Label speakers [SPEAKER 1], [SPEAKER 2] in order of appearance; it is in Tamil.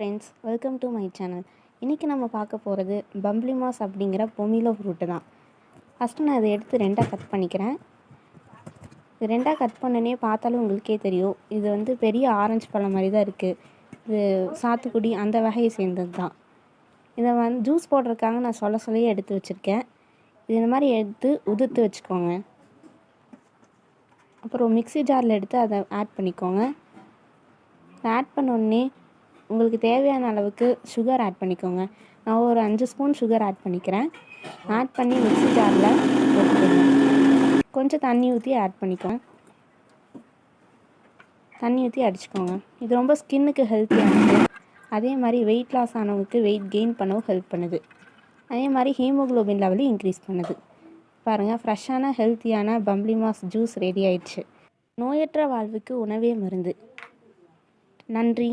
[SPEAKER 1] Friends, welcome to my channel. இன்றைக்கி நம்ம பார்க்க போகிறது பம்ப்ளி மாஸ் அப்படிங்கிற பொமிலோ ஃப்ரூட்டு தான். ஃபஸ்ட்டு நான் இதை எடுத்து ரெண்டாக கட் பண்ணிக்கிறேன். இது ரெண்டாக கட் பண்ணனே பார்த்தாலும் உங்களுக்கே தெரியும், இது பெரிய ஆரஞ்சு பழம் மாதிரி தான் இருக்குது. இது சாத்துக்குடி அந்த வகையை சேர்ந்தது தான். இதை ஜூஸ் போடுறதுக்காக நான் சொல்லியே எடுத்து வச்சுருக்கேன். இது இந்த மாதிரி எடுத்து உதிர்த்து வச்சுக்கோங்க. அப்புறம் மிக்ஸி ஜாரில் எடுத்து அதை ஆட் பண்ணிக்கோங்க. ஆட் பண்ணோடனே உங்களுக்கு தேவையான அளவுக்கு சுகர் ஆட் பண்ணிக்கோங்க. நான் ஒரு 5 ஸ்பூன் சுகர் ஆட் பண்ணிக்கிறேன். ஆட் பண்ணி மிக்ஸி ஜாரில் போட்டுக்கோங்க. கொஞ்சம் தண்ணி ஊற்றி ஆட் பண்ணிக்கோங்க. தண்ணி ஊற்றி அடிச்சுக்கோங்க. இது ரொம்ப ஸ்கின்னுக்கு ஹெல்த்தியானது. அதே மாதிரி வெயிட் லாஸ் ஆனவங்களுக்கு வெயிட் கெயின் பண்ணவும் ஹெல்ப் பண்ணுது. அதே மாதிரி ஹீமோக்ளோபின் லெவலையும் இன்க்ரீஸ் பண்ணுது. பாருங்கள், ஃப்ரெஷ்ஷான ஹெல்த்தியான பம்ப்ளி மாஸ் ஜூஸ் ரெடி ஆயிடுச்சு. நோயற்ற வாழ்வுக்கு உணவே மருந்து. நன்றி.